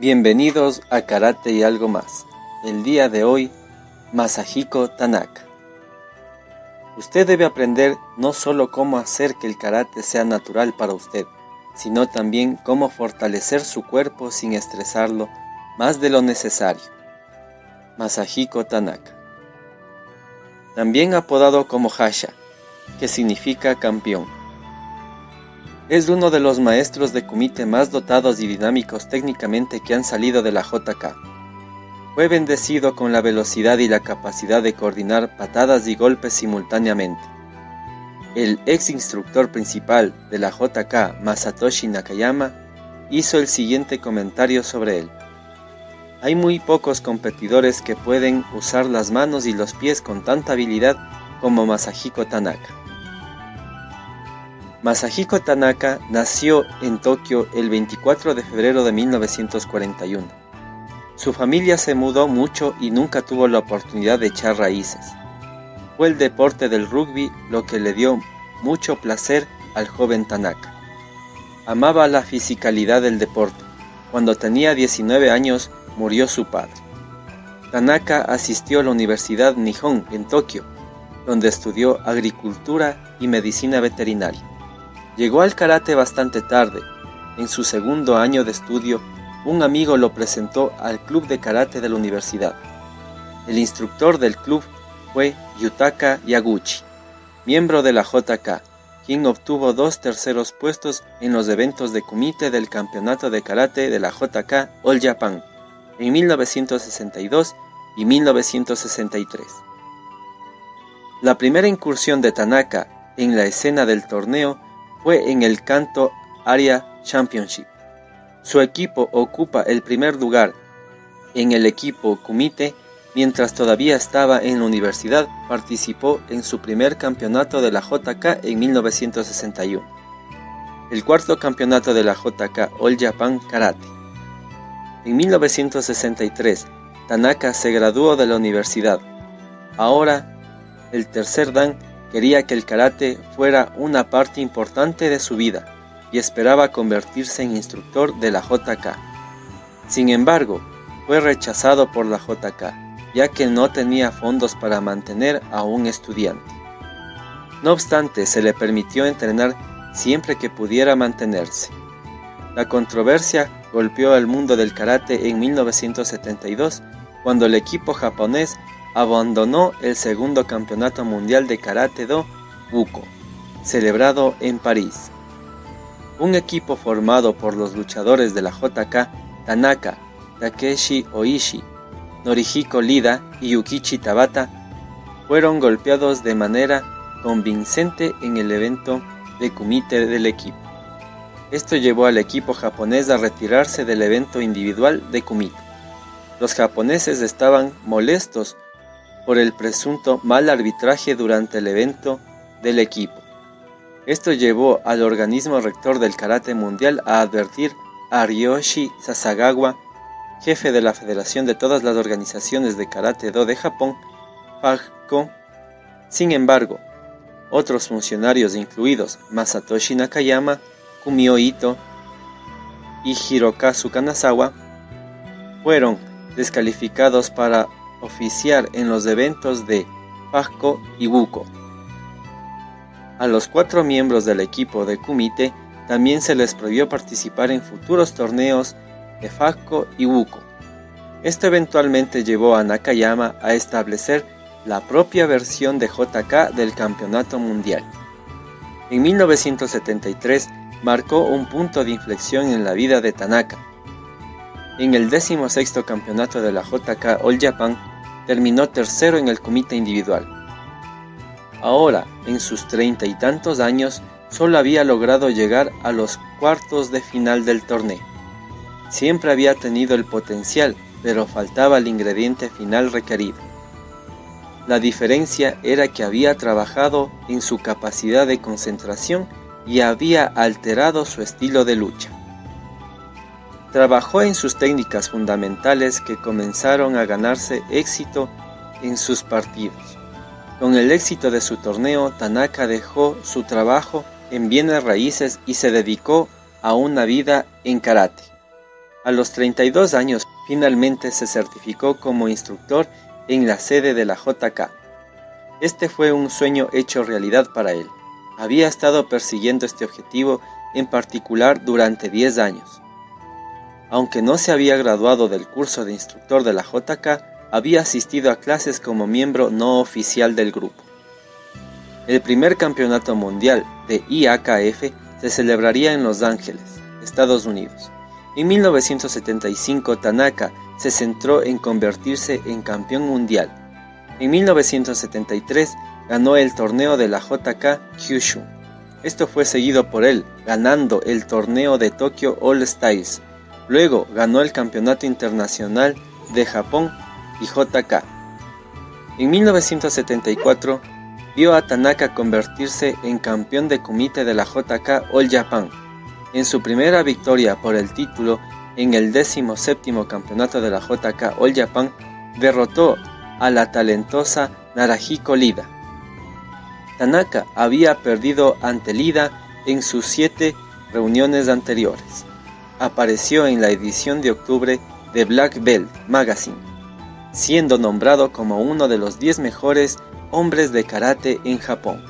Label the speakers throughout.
Speaker 1: Bienvenidos a Karate y algo más. El día de hoy, Masahiko Tanaka. Usted debe aprender no solo cómo hacer que el karate sea natural para usted, sino también cómo fortalecer su cuerpo sin estresarlo más de lo necesario. Masahiko Tanaka. También apodado como Hasha, que significa campeón. Es uno de los maestros de kumite más dotados y dinámicos técnicamente que han salido de la JK. Fue bendecido con la velocidad y la capacidad de coordinar patadas y golpes simultáneamente. El ex instructor principal de la JK, Masatoshi Nakayama, hizo el siguiente comentario sobre él. Hay muy pocos competidores que pueden usar las manos y los pies con tanta habilidad como Masahiko Tanaka. Masahiko Tanaka nació en Tokio el 24 de febrero de 1941. Su familia se mudó mucho y nunca tuvo la oportunidad de echar raíces. Fue el deporte del rugby lo que le dio mucho placer al joven Tanaka. Amaba la fisicalidad del deporte. Cuando tenía 19 años murió su padre. Tanaka asistió a la Universidad Nihon en Tokio, donde estudió agricultura y medicina veterinaria. Llegó al karate bastante tarde. En su segundo año de estudio, un amigo lo presentó al club de karate de la universidad. El instructor del club fue Yutaka Yaguchi, miembro de la JK, quien obtuvo 2 terceros puestos en los eventos de kumite del campeonato de karate de la JK All Japan en 1962 y 1963. La primera incursión de Tanaka en la escena del torneo fue en el Kanto Area Championship. Su equipo ocupa el primer lugar. En el equipo kumite, mientras todavía estaba en la universidad, participó en su primer campeonato de la JK en 1961, el cuarto campeonato de la JK All Japan Karate. En 1963, Tanaka se graduó de la universidad. Ahora, el tercer dan quería que el karate fuera una parte importante de su vida y esperaba convertirse en instructor de la JK. Sin embargo, fue rechazado por la JK, ya que no tenía fondos para mantener a un estudiante. No obstante, se le permitió entrenar siempre que pudiera mantenerse. La controversia golpeó al mundo del karate en 1972, cuando el equipo japonés abandonó el segundo campeonato mundial de Karate-Do Buko, celebrado en París. Un equipo formado por los luchadores de la JK, Tanaka, Takeshi Oishi, Norihiko Lida y Yukichi Tabata, fueron golpeados de manera convincente en el evento de kumite del equipo. Esto llevó al equipo japonés a retirarse del evento individual de kumite. Los japoneses estaban molestos por el presunto mal arbitraje durante el evento del equipo. Esto llevó al organismo rector del karate mundial a advertir a Ryoshi Sasagawa, jefe de la Federación de todas las organizaciones de Karate-Do de Japón, FAGCO. Sin embargo, otros funcionarios incluidos Masatoshi Nakayama, Kumio Ito y Hirokazu Kanazawa fueron descalificados para oficiar en los eventos de FAGCO y Buko. A los 4 miembros del equipo de kumite también se les prohibió participar en futuros torneos de FAGCO y Buko. Esto eventualmente llevó a Nakayama a establecer la propia versión de JK del campeonato mundial. En 1973 marcó un punto de inflexión en la vida de Tanaka. En el 16º campeonato de la JK All Japan, terminó tercero en el kumite individual. Ahora, en sus 30 y tantos años, solo había logrado llegar a los cuartos de final del torneo. Siempre había tenido el potencial, pero faltaba el ingrediente final requerido. La diferencia era que había trabajado en su capacidad de concentración y había alterado su estilo de lucha. Trabajó en sus técnicas fundamentales que comenzaron a ganarse éxito en sus partidos. Con el éxito de su torneo, Tanaka dejó su trabajo en bienes raíces y se dedicó a una vida en karate. A los 32 años finalmente se certificó como instructor en la sede de la JK. Este fue un sueño hecho realidad para él. Había estado persiguiendo este objetivo en particular durante 10 años. Aunque no se había graduado del curso de instructor de la JK, había asistido a clases como miembro no oficial del grupo. El primer campeonato mundial de IAKF se celebraría en Los Ángeles, Estados Unidos. En 1975, Tanaka se centró en convertirse en campeón mundial. En 1973 ganó el torneo de la JK Kyushu. Esto fue seguido por él, ganando el torneo de Tokyo All Styles. Luego ganó el campeonato internacional de Japón y JK. En 1974 vio a Tanaka convertirse en campeón de kumite de la JK All Japan. En su primera victoria por el título en el 17º campeonato de la JK All Japan, derrotó a la talentosa Narahiko Lida. Tanaka había perdido ante Lida en sus 7 reuniones anteriores. Apareció en la edición de octubre de Black Belt Magazine, siendo nombrado como uno de los 10 mejores hombres de karate en Japón.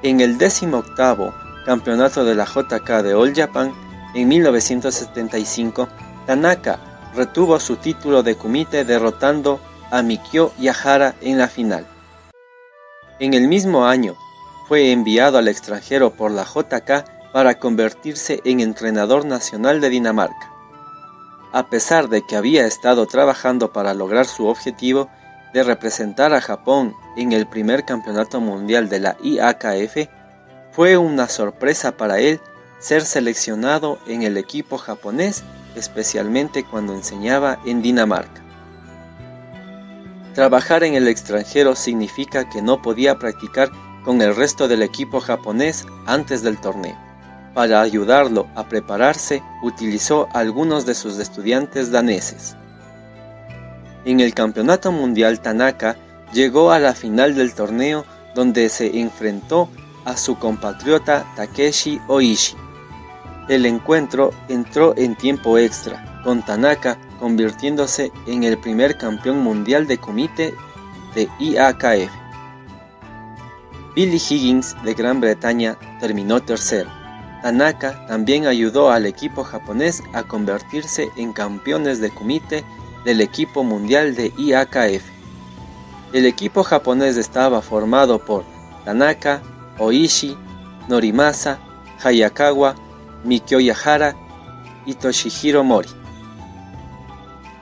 Speaker 1: En el 18º campeonato de la JK de All Japan, en 1975, Tanaka retuvo su título de kumite derrotando a Mikio Yahara en la final. En el mismo año, fue enviado al extranjero por la JK para convertirse en entrenador nacional de Dinamarca. A pesar de que había estado trabajando para lograr su objetivo de representar a Japón en el primer campeonato mundial de la IAKF, fue una sorpresa para él ser seleccionado en el equipo japonés, especialmente cuando enseñaba en Dinamarca. Trabajar en el extranjero significa que no podía practicar con el resto del equipo japonés antes del torneo. Para ayudarlo a prepararse, utilizó a algunos de sus estudiantes daneses. En el campeonato mundial, Tanaka llegó a la final del torneo, donde se enfrentó a su compatriota Takeshi Oishi. El encuentro entró en tiempo extra, con Tanaka convirtiéndose en el primer campeón mundial de kumite de IAKF. Billy Higgins de Gran Bretaña terminó tercero. Tanaka también ayudó al equipo japonés a convertirse en campeones de kumite del equipo mundial de IAKF. El equipo japonés estaba formado por Tanaka, Oishi, Norimasa, Hayakawa, Mikio Yahara y Toshihiro Mori.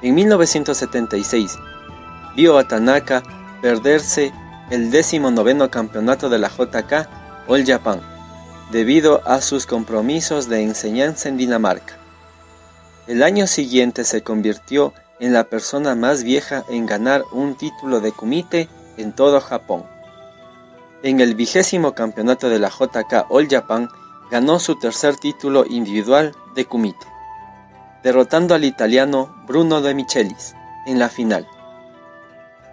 Speaker 1: En 1976, vio a Tanaka perderse el 19º campeonato de la JK All Japan, debido a sus compromisos de enseñanza en Dinamarca. El año siguiente se convirtió en la persona más vieja en ganar un título de kumite en todo Japón. En el 20º campeonato de la JK All Japan ganó su tercer título individual de kumite, derrotando al italiano Bruno De Michelis en la final.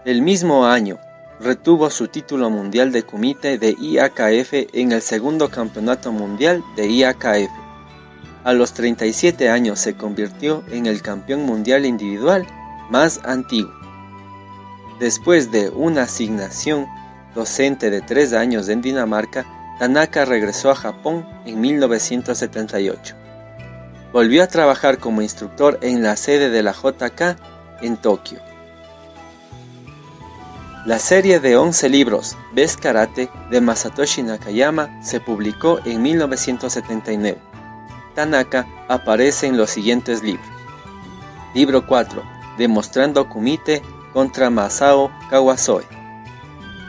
Speaker 1: El mismo año, retuvo su título mundial de kumite de IAKF en el segundo campeonato mundial de IAKF. A los 37 años se convirtió en el campeón mundial individual más antiguo. Después de una asignación docente de 3 años en Dinamarca, Tanaka regresó a Japón en 1978. Volvió a trabajar como instructor en la sede de la JK en Tokio. La serie de 11 libros Best Karate de Masatoshi Nakayama se publicó en 1979. Tanaka aparece en los siguientes libros. Libro 4, Demostrando Kumite contra Masao Kawasoe.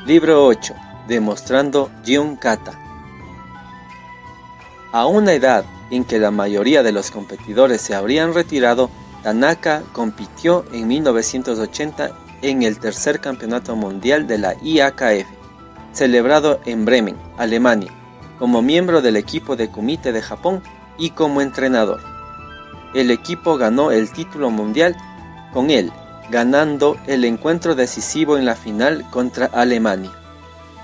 Speaker 1: Libro 8, Demostrando Gion Kata. A una edad en que la mayoría de los competidores se habrían retirado, Tanaka compitió en 1980 en el tercer campeonato mundial de la IAKF, celebrado en Bremen, Alemania, como miembro del equipo de kumite de Japón y como entrenador. El equipo ganó el título mundial con él, ganando el encuentro decisivo en la final contra Alemania.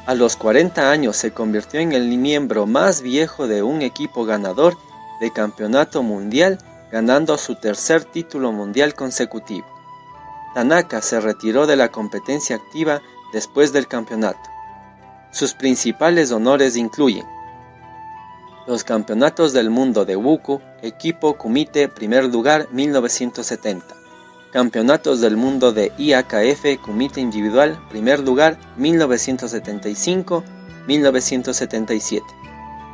Speaker 1: A los 40 años se convirtió en el miembro más viejo de un equipo ganador de campeonato mundial ganando su tercer título mundial consecutivo. Tanaka se retiró de la competencia activa después del campeonato. Sus principales honores incluyen los Campeonatos del Mundo de Wuku, equipo Kumite primer lugar 1970. Campeonatos del Mundo de IAKF Kumite individual primer lugar 1975-1977.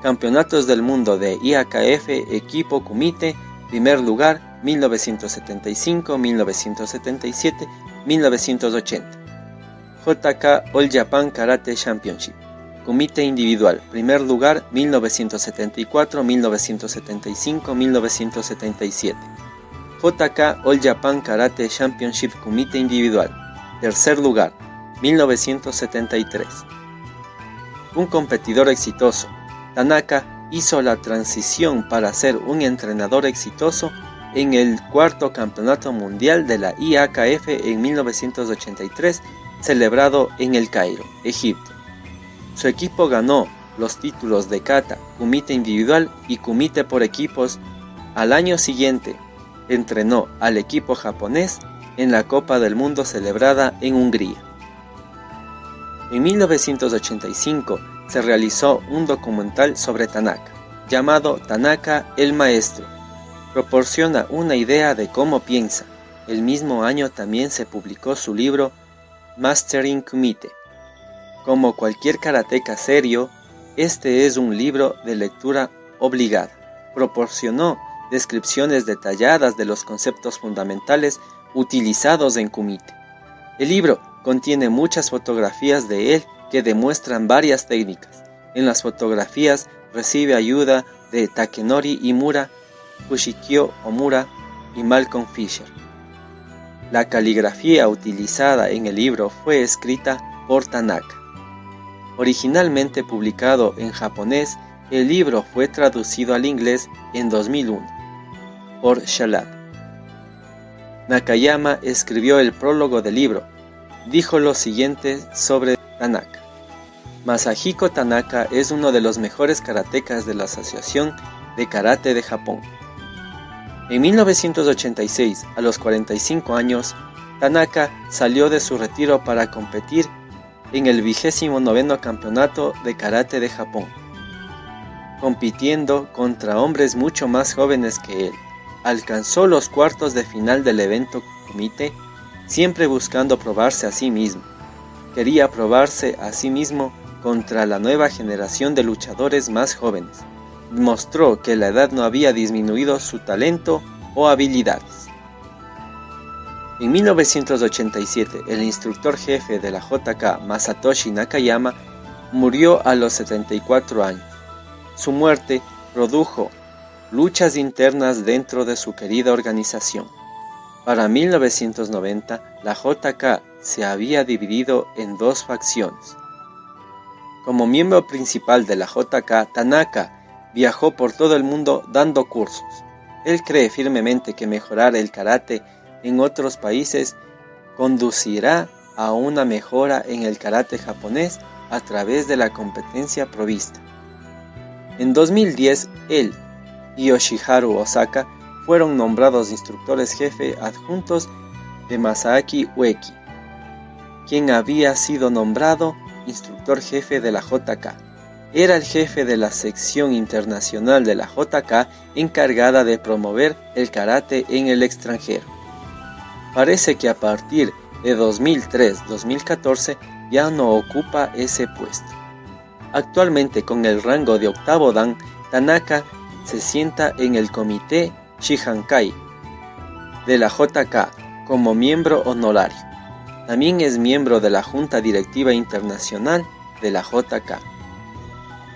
Speaker 1: Campeonatos del Mundo de IAKF equipo Kumite primer lugar 1975, 1977, 1980. JK All Japan Karate Championship Kumite individual primer lugar 1974, 1975, 1977. JK All Japan Karate Championship Kumite individual tercer lugar 1973. Un competidor exitoso, Tanaka hizo la transición para ser un entrenador exitoso en el cuarto campeonato mundial de la IAKF en 1983, celebrado en El Cairo, Egipto. Su equipo ganó los títulos de kata, kumite individual y kumite por equipos. Al año siguiente, entrenó al equipo japonés en la Copa del Mundo celebrada en Hungría. En 1985 se realizó un documental sobre Tanaka, llamado Tanaka el Maestro. Proporciona una idea de cómo piensa. El mismo año también se publicó su libro Mastering Kumite. Como cualquier karateka serio, este es un libro de lectura obligada. Proporcionó descripciones detalladas de los conceptos fundamentales utilizados en kumite. El libro contiene muchas fotografías de él que demuestran varias técnicas. En las fotografías recibe ayuda de Takenori Imura, Fushikyo Omura y Malcolm Fisher. La caligrafía utilizada en el libro fue escrita por Tanaka. Originalmente publicado en japonés, el libro fue traducido al inglés en 2001 por Shalad. Nakayama escribió el prólogo del libro. Dijo lo siguiente sobre Tanaka. Masahiko Tanaka es uno de los mejores karatekas de la Asociación de Karate de Japón. En 1986, a los 45 años, Tanaka salió de su retiro para competir en el 29º Campeonato de Karate de Japón, compitiendo contra hombres mucho más jóvenes que él. Alcanzó los cuartos de final del evento kumite, siempre buscando probarse a sí mismo. Quería probarse a sí mismo contra la nueva generación de luchadores más jóvenes. Mostró que la edad no había disminuido su talento o habilidades. En 1987, el instructor jefe de la JK, Masatoshi Nakayama, murió a los 74 años. Su muerte produjo luchas internas dentro de su querida organización. Para 1990, la JK se había dividido en dos facciones. Como miembro principal de la JK, Tanaka viajó por todo el mundo dando cursos. Él cree firmemente que mejorar el karate en otros países conducirá a una mejora en el karate japonés a través de la competencia provista. En 2010, él y Yoshiharu Osaka fueron nombrados instructores jefe adjuntos de Masaaki Ueki, quien había sido nombrado instructor jefe de la JK. Era el jefe de la sección internacional de la JK encargada de promover el karate en el extranjero. Parece que a partir de 2003-2014 ya no ocupa ese puesto. Actualmente, con el rango de octavo dan, Tanaka se sienta en el comité Shihankai de la JK como miembro honorario. También es miembro de la Junta Directiva Internacional de la JK.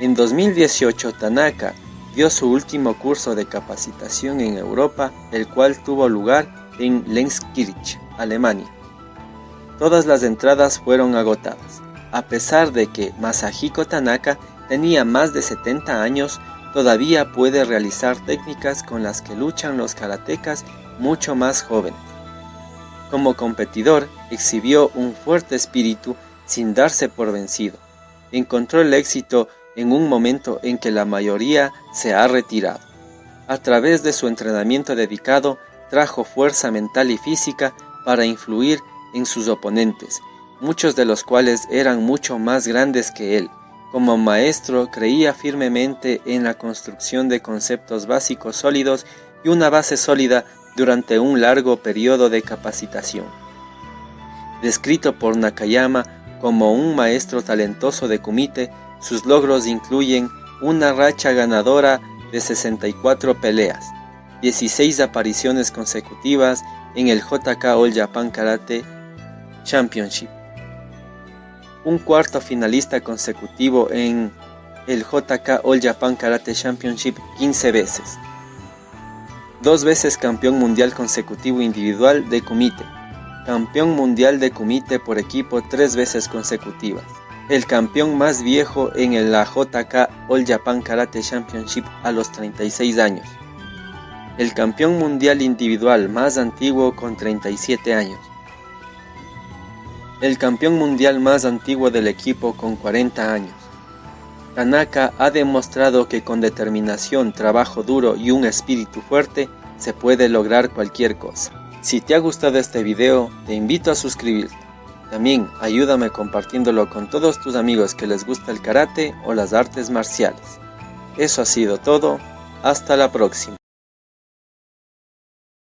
Speaker 1: En 2018, Tanaka dio su último curso de capacitación en Europa, el cual tuvo lugar en Lenzkirch, Alemania. Todas las entradas fueron agotadas. A pesar de que Masahiko Tanaka tenía más de 70 años, todavía puede realizar técnicas con las que luchan los karatekas mucho más jóvenes. Como competidor, exhibió un fuerte espíritu sin darse por vencido. Encontró el éxito en un momento en que la mayoría se ha retirado. A través de su entrenamiento dedicado, trajo fuerza mental y física para influir en sus oponentes, muchos de los cuales eran mucho más grandes que él. Como maestro, creía firmemente en la construcción de conceptos básicos sólidos y una base sólida durante un largo periodo de capacitación. Descrito por Nakayama como un maestro talentoso de kumite, sus logros incluyen una racha ganadora de 64 peleas, 16 apariciones consecutivas en el JK All Japan Karate Championship, un cuarto finalista consecutivo en el JK All Japan Karate Championship 15 veces, 2 veces campeón mundial consecutivo individual de kumite, campeón mundial de kumite por equipo 3 veces consecutivas, el campeón más viejo en la JK All Japan Karate Championship a los 36 años, el campeón mundial individual más antiguo con 37 años, el campeón mundial más antiguo del equipo con 40 años. Tanaka ha demostrado que con determinación, trabajo duro y un espíritu fuerte se puede lograr cualquier cosa. Si te ha gustado este video, te invito a suscribirte. También ayúdame compartiéndolo con todos tus amigos que les gusta el karate o las artes marciales. Eso ha sido todo. Hasta la próxima.